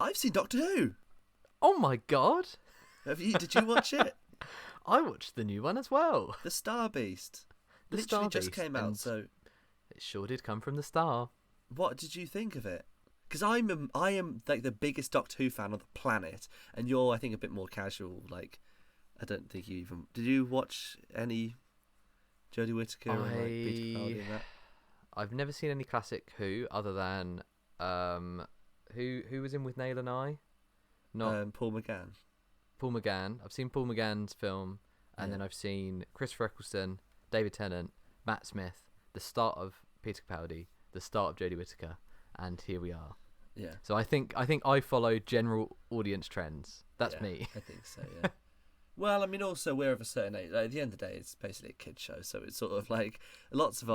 I've seen Doctor Who. Oh my god! Have you? Did you watch it? I watched the new one as well. The Star Beast. The Literally Star just Beast, came out. and So, it sure did come from the Star. what did you think of it? Because I am like the biggest Doctor Who fan on the planet, and you're, I think, a bit more casual. Like, I don't think you even did. You watch any Jodie Whittaker and like Peter Capaldi and that? I've never seen any classic Who other than who was in With Nail and I? Not Paul McGann. Paul McGann. I've seen Paul McGann's film, and then I've seen Christopher Eccleston, David Tennant, Matt Smith, the start of Peter Capaldi, the start of Jodie Whittaker, and here we are. Yeah. So I think I follow general audience trends. That's me. I think so. Yeah. Well, I mean, also we're of a certain age. Like, at the end of the day, it's basically a kid show, so it's sort of like lots of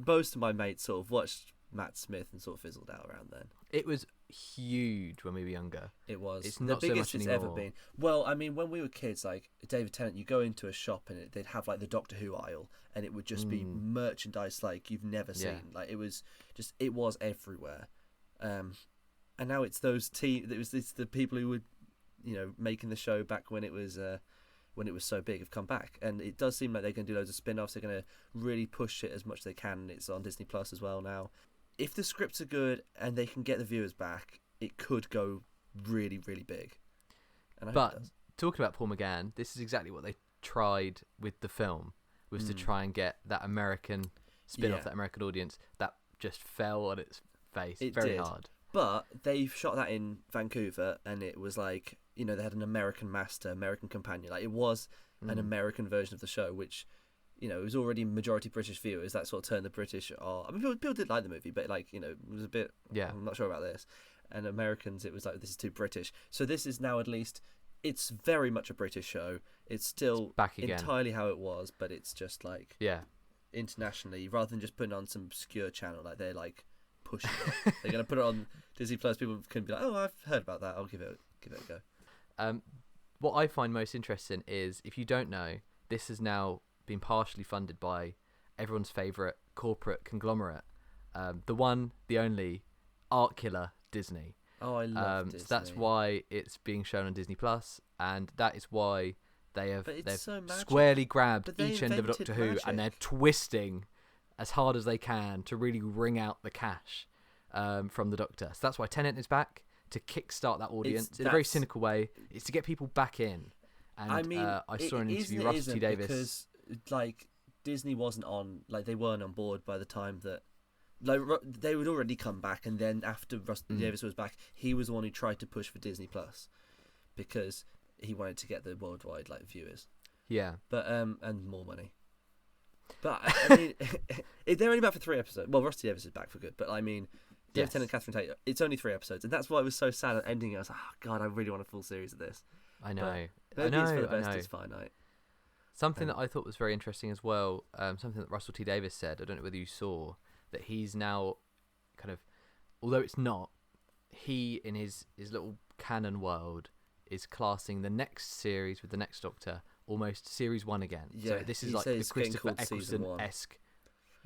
most of my mates sort of watched Matt Smith and sort of fizzled out around then. It was huge when we were younger. It was. It's the not so biggest much it's anymore. ever been. Well, I mean, when we were kids, like David Tennant, you go into a shop and they'd have like the Doctor Who aisle, and it would just be merchandise like you've never seen. Like it was everywhere. And now it's those it's the people who were, making the show back when it was so big have come back, and it does seem like they're going to do loads of spin-offs. They're going to really push it as much as they can. It's on Disney Plus as well now. If the scripts are good and they can get the viewers back, it could go really, really big. And I hope it does. Talking about Paul McGann, this is exactly what they tried with the film, was to try and get that American spin-off, that American audience. That just fell on its face very hard. But they shot that in Vancouver, and it was like, they had an American master, American companion. Like, it was an American version of the show, which, it was already majority British viewers. That sort of turned the British off. I mean, people did like the movie, but, like, it was a bit, I'm not sure about this. And Americans, it was like, this is too British. So this is now at least, it's very much a British show. It's still back again. Entirely how it was, but it's just, like, internationally, rather than just putting on some obscure channel, like, they're, like, pushing it. They're going to put it on Disney Plus. People can be like, oh, I've heard about that. I'll give it a go. What I find most interesting is, if you don't know, this has now been partially funded by everyone's favourite corporate conglomerate, the one, the only, art killer, Disney. Oh, I love Disney. So that's why it's being shown on Disney Plus, and that is why they've so squarely grabbed they each end of Doctor Who, and they're twisting as hard as they can to really wring out the cash from the Doctor. So that's why Tennant is back, to kickstart that audience in a very cynical way. It's to get people back in. And I mean, I saw an interview, Russell T Davies, because like Disney wasn't on, like they weren't on board by the time that, like, they would already come back, and then after Russell T Davies was back, he was the one who tried to push for Disney Plus because he wanted to get the worldwide viewers. Yeah, but and more money. But I mean, they're only back for 3 episodes. Well, Rusty Davies is back for good, but I mean, David Tennant and Catherine Tate, it's only 3 episodes, and that's why it was so sad at ending. I was like, oh god, I really want a full series of this. I know. Maybe it's for the best. It's finite. Something that I thought was very interesting as well, something that Russell T Davies said, I don't know whether you saw, that he's now kind of, although it's not, he in his little canon world is classing the next series with the next Doctor almost series 1 again. Yeah, so this is like the Christopher Eccleston-esque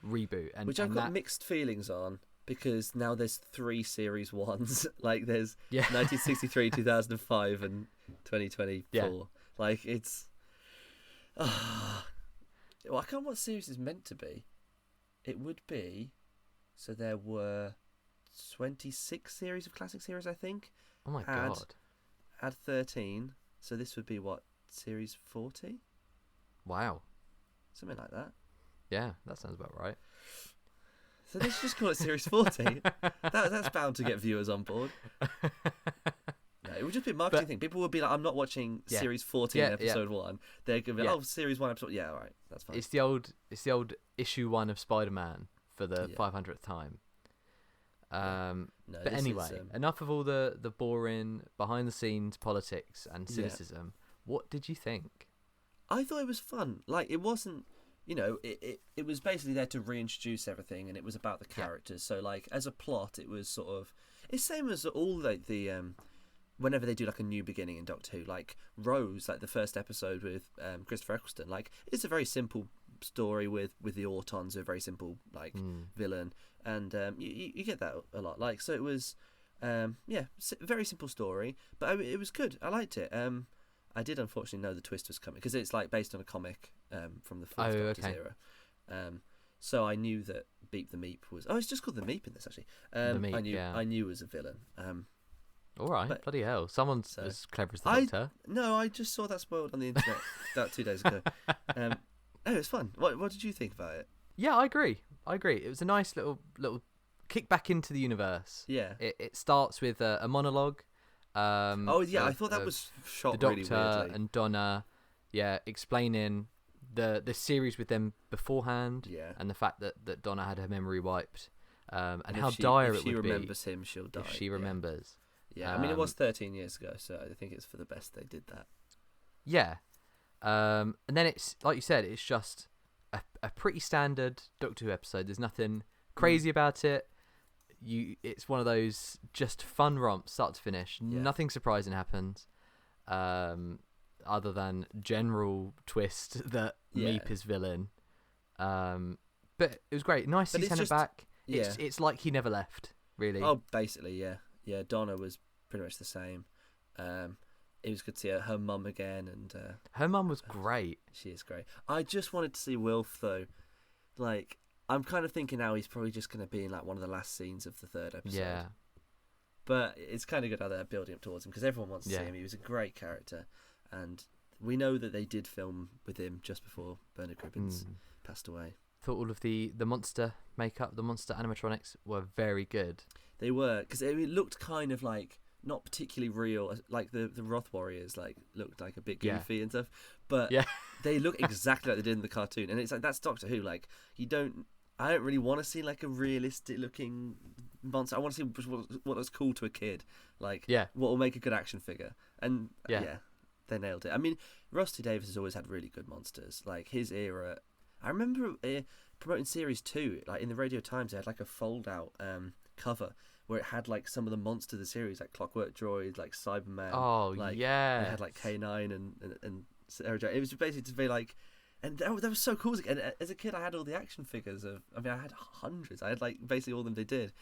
reboot, and which I've got mixed feelings on, because now there's 3 series 1s. Like there's 1963, 2005, and 2024. Yeah. Like it's, well, I can't remember what series is meant to be. It would be, so there were 26 series of classic series, I think. Oh my god. Add 13, so this would be what, series 40? Wow. Something like that. Yeah, that sounds about right. So they should just call it series 40. That's bound to get viewers on board. No, it would just be a marketing thing. People would be like, I'm not watching series 40 in episode 1. They're going to be like, oh, series 1 episode. Yeah, all right, that's fine. It's the old issue 1 of Spider-Man for the 500th time. No, but anyway, enough of all the boring behind the scenes politics and cynicism. What did you think? I thought it was fun. Like, it wasn't, it was basically there to reintroduce everything, and it was about the characters. So like, as a plot, it was sort of, it's same as all like the whenever they do like a new beginning in Doctor Who, like Rose, like the first episode with Christopher Eccleston, like it's a very simple story with the Autons, a very simple villain, and you get that a lot. Like, so it was, Very simple story, but it was good. I liked it. I did unfortunately know the twist was coming because it's like based on a comic from the fourth Doctor's era. So I knew that Beep the Meep was. Oh, it's just called the Meep in this actually. The Meep, I knew was a villain. All right, but, bloody hell! Someone's as clever as the Doctor. No, I just saw that spoiled on the internet about 2 days ago. It was fun. What did you think about it? Yeah, I agree. It was a nice little kick back into the universe. Yeah. It starts with a monologue. I thought that was shot the Doctor really weirdly. and Donna, explaining the series with them beforehand, and the fact that Donna had her memory wiped, and how dire it would be. If she remembers him, she'll die. If she remembers. Yeah, I mean, it was 13 years ago, so I think it's for the best they did that. Yeah. And then it's, like you said, it's just a pretty standard Doctor Who episode. There's nothing crazy about it. It's one of those just fun romps, start to finish. Yeah. Nothing surprising happens, other than general twist that Meep is villain. But it was great. Nice to see Tennant back. Yeah. It's like he never left, really. Oh, basically, yeah. Yeah, Donna was pretty much the same. It was good to see her mum again, and her mum was great. She is great. I just wanted to see Wilf though. Like, I'm kind of thinking now he's probably just going to be in like one of the last scenes of the third episode. Yeah. But it's kind of good how they're building up towards him because everyone wants to see him. He was a great character, and we know that they did film with him just before Bernard Cribbins passed away. Thought all of the monster makeup, the monster animatronics were very good. They were, because it looked kind of like not particularly real. Like the Roth Warriors looked like a bit goofy and stuff, but they look exactly like they did in the cartoon. And it's like, that's Doctor Who. Like, I don't really want to see like a realistic looking monster. I want to see what was cool to a kid. Like, what will make a good action figure. And they nailed it. I mean, Rusty Davies has always had really good monsters. Like his era. I remember promoting Series 2, like in the Radio Times, they had like a fold-out cover where it had like some of the monsters of the series, like Clockwork Droid, like Cyberman. Oh, like, yeah. It had like K9 and Sarah Jane. It was basically to be like, and that was so cool. And as a kid, I had all the action figures I had hundreds. I had like basically all of them they did.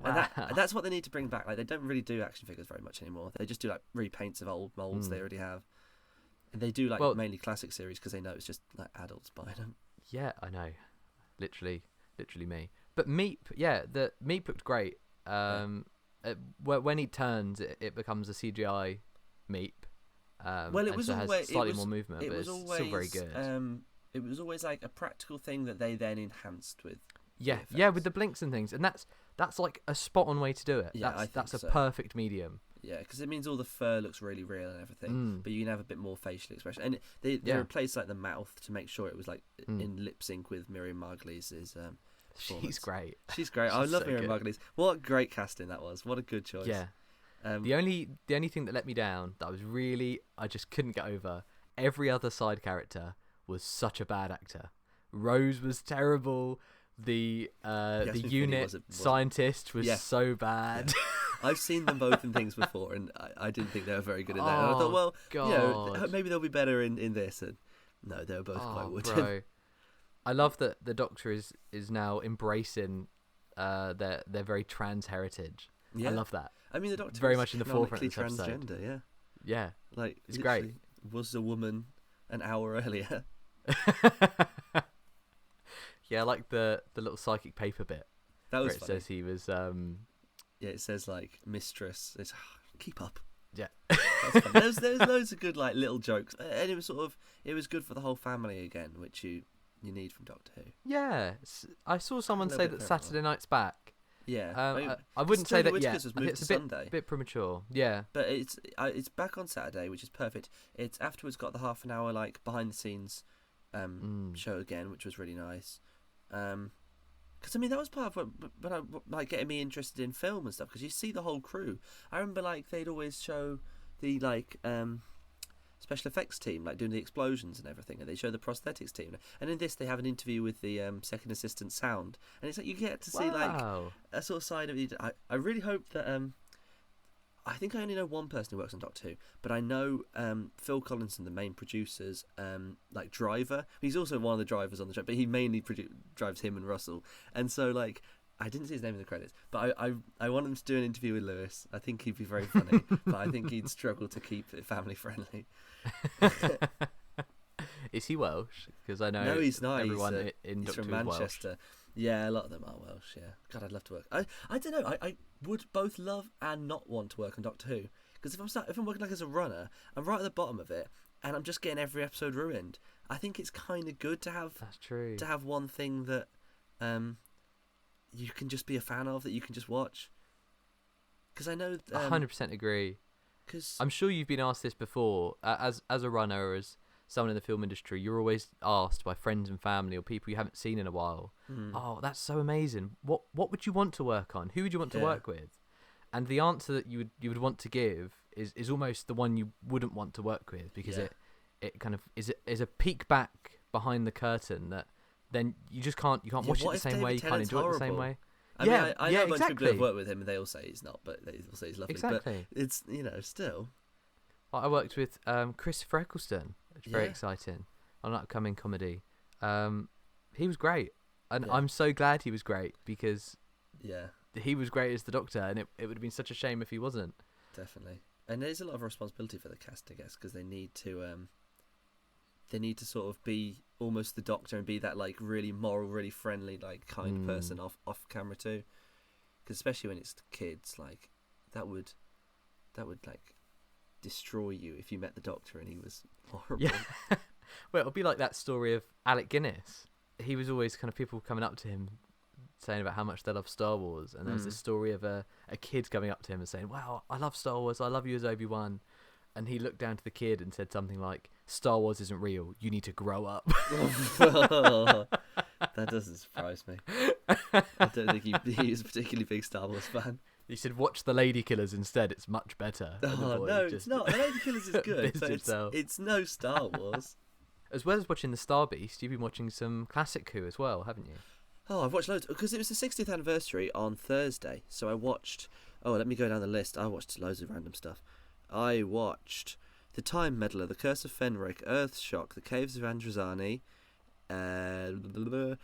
Wow. And that's what they need to bring back. Like, they don't really do action figures very much anymore. They just do like repaints of old molds they already have. And they do like mainly classic series because they know it's just like adults buying them. Yeah, I know. Literally me. But Meep, the Meep looked great. When he turns, it becomes a CGI Meep. It was always slightly more movement, but it's still very good. It was always like a practical thing that they then enhanced with. With the blinks and things, and that's like a spot on way to do it. Yeah, that's a perfect medium. Yeah, because it means all the fur looks really real and everything, but you can have a bit more facial expression. And they replaced like the mouth to make sure it was like in lip sync with Miriam Margolyes'. She's great. She's great. I love Miriam Margolyes. What great casting that was. What a good choice. Yeah. The only thing that let me down that I just couldn't get over. Every other side character was such a bad actor. Rose was terrible. The unit scientist was so bad. Yeah. I've seen them both in things before, and I didn't think they were very good in that. And I thought, well, God. Maybe they'll be better in this. And no, they were both quite wooden. Bro. I love that the Doctor is now embracing their very trans heritage. Yeah. I love that. I mean, the Doctor very much in the forefront of this transgender. Episode. Yeah. Like, it's great. Was a woman an hour earlier. Yeah, I like the little psychic paper bit. That was where it funny. says he was. Yeah, it says like mistress. It's keep up. Yeah. That's funny. There's loads of good like little jokes, and it was good for the whole family again, which you need from Doctor Who. Yeah, I saw someone say that Saturday Night's back. Yeah, I wouldn't say that yet. It's a bit premature. Yeah, but it's back on Saturday, which is perfect. It's afterwards got the half an hour like behind the scenes show again, which was really nice. Because I mean that was part of what like getting me interested in film and stuff. Because you see the whole crew. I remember like they'd always show the like special effects team like doing the explosions and everything, and they show the prosthetics team. And in this, they have an interview with the second assistant sound, and it's like you get to see like a sort of side of it. I really hope that I think I only know one person who works on Doctor Who, but I know Phil Collinson, the main producer's like driver. He's also one of the drivers on the show, but he mainly drives him and Russell. And so like I didn't see his name in the credits, but I want him to do an interview with Lewis. I think he'd be very funny, but I think he'd struggle to keep it family friendly. Is he Welsh? Because I know no, he's not. Everyone in he's Doctor from Who's Manchester. Welsh. Yeah, a lot of them are Welsh. Yeah, God, I'd love to work. I don't know. I would both love and not want to work on Doctor Who, because if I'm working like as a runner, I'm right at the bottom of it, and I'm just getting every episode ruined. I think it's kind of good to have. That's true. To have one thing that, you can just be a fan of, that you can just watch. Because I know. 100% agree. Because I'm sure you've been asked this before, as a runner or as someone in the film industry. You're always asked by friends and family or people you haven't seen in a while. Oh, that's so amazing. What would you want to work on? Who would you want to work with? And the answer that you would want to give is almost the one you wouldn't want to work with, because it kind of is a peek back behind the curtain that then you can't watch it the same way, you can't enjoy it the same way. I mean, I know a bunch of people exactly. that have worked with him and they all say he's not, but they all say he's lovely. Exactly. But it's, still. I worked with Christopher Eccleston, which is very exciting, on an upcoming comedy. He was great, and I'm so glad he was great, because he was great as the Doctor, and it would have been such a shame if he wasn't. Definitely. And there's a lot of responsibility for the cast, I guess, because they need to sort of be almost the Doctor and be that like really moral, really friendly, like kind person off camera too. Because especially when it's kids, like that would like destroy you if you met the Doctor and he was horrible. Yeah. Well, it'll be like that story of Alec Guinness. He was always kind of people coming up to him saying about how much they love Star Wars, and there was this story of a kid coming up to him and saying, "Wow, I love Star Wars. I love you as Obi-Wan." And he looked down to the kid and said something like, "Star Wars isn't real. You need to grow up." That doesn't surprise me. I don't think he was a particularly big Star Wars fan. He said, "Watch the Lady Killers instead. It's much better." Oh, no, it's not. The Lady Killers is good, but it's no Star Wars. As well as watching The Star Beast, you've been watching some classic Who as well, haven't you? Oh, I've watched loads, because it was the 60th anniversary on Thursday. So I watched... Oh, let me go down the list. I watched loads of random stuff. I watched The Time Meddler, The Curse of Fenric, Earthshock, The Caves of Androzani,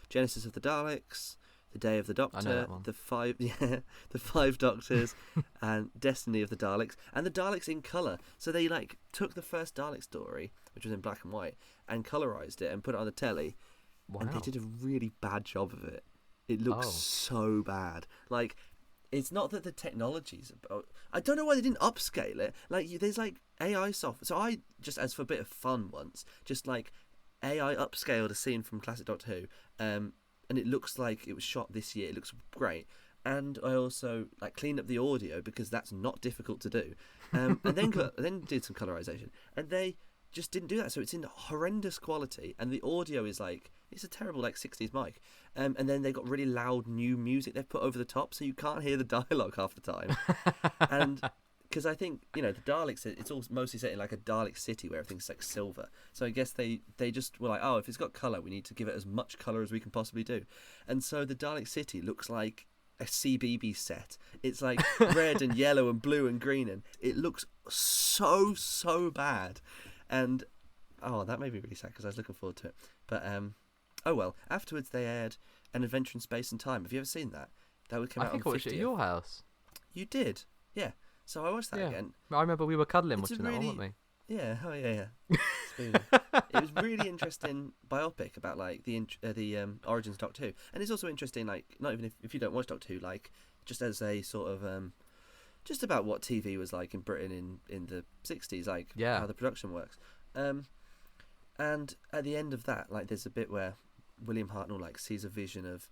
Genesis of the Daleks, The Day of the Doctor, I know that one. the Five Doctors, and Destiny of the Daleks, and the Daleks in colour. So they like took the first Dalek story, which was in black and white, and colourised it and put it on the telly. Wow. And they did a really bad job of it. It looks so bad. Like, it's not that the technology's... I don't know why they didn't upscale it. Like, there's, like, AI software. So I, just as for a bit of fun once, just, like, AI upscaled a scene from classic Doctor Who, and it looks like it was shot this year. It looks great. And I also, like, cleaned up the audio, because that's not difficult to do. And then did some colorization. And they just didn't do that. So it's in horrendous quality. And the audio is, like... It's a terrible, like, 60s mic. And then they got really loud new music they've put over the top, so you can't hear the dialogue half the time. And because I think, the Daleks, it's all mostly set in, like, a Dalek city where everything's, like, silver. So I guess they just were like, oh, if it's got colour, we need to give it as much colour as we can possibly do. And so the Dalek city looks like a CBeebies set. It's, like, red and yellow and blue and green, and it looks so bad. And, oh, that made me really sad, because I was looking forward to it. But, oh well, afterwards they aired An Adventure in Space and Time. Have you ever seen that? That would come out on 50th. I think I watched it at your house. You did? Yeah. So I watched that again. I remember we were cuddling watching that one, weren't we? Yeah, yeah. It was really interesting biopic about like the origins of Doctor Who. And it's also interesting, like, not even if you don't watch Doctor Who, like, just as a sort of just about what TV was like in Britain in the 60s, like how the production works. And at the end of that, like, there's a bit where William Hartnell, like, sees a vision of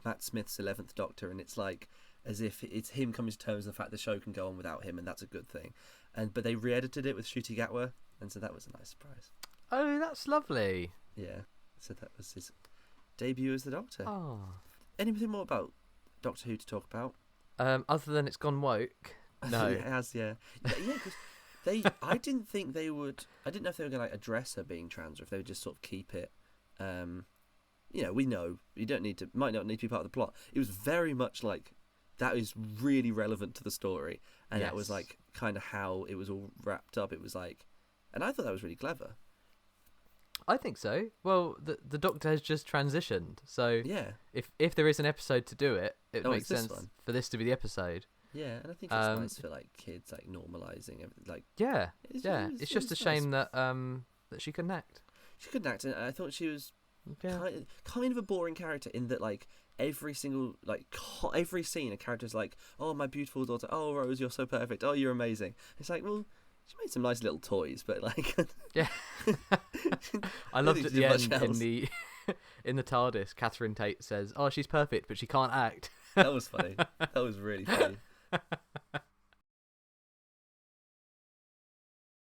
Matt Smith's 11th Doctor, and it's like as if it's him coming to terms with the fact the show can go on without him, and that's a good thing. But they re-edited it with Ncuti Gatwa, and so that was a nice surprise. Oh, that's lovely. Yeah, so that was his debut as the Doctor. Oh. Anything more about Doctor Who to talk about? Other than it's gone woke. No. It has, yeah. Yeah, because I didn't think they would... I didn't know if they were going to, like, address her being trans, or if they would just sort of keep it... we know you might not need to be part of the plot. It was very much like that is really relevant to the story, and that was like kind of how it was all wrapped up. It was like, and I thought that was really clever. I think so. Well, the Doctor has just transitioned, so Yeah. If there is an episode to do it, it makes it's this sense one. for this to be the episode. Yeah, and I think it's nice for like kids, like normalizing everything. Like It's just a shame that that she couldn't act. She couldn't act, and I thought she was Yeah. kind of a boring character in that like every single every scene a character's like, oh my beautiful daughter, oh Rose, you're so perfect, oh you're amazing. It's like, well, she made some nice little toys, but like Yeah. I loved at the end in the TARDIS, Catherine Tate says, oh she's perfect but she can't act. That was funny. That was really funny.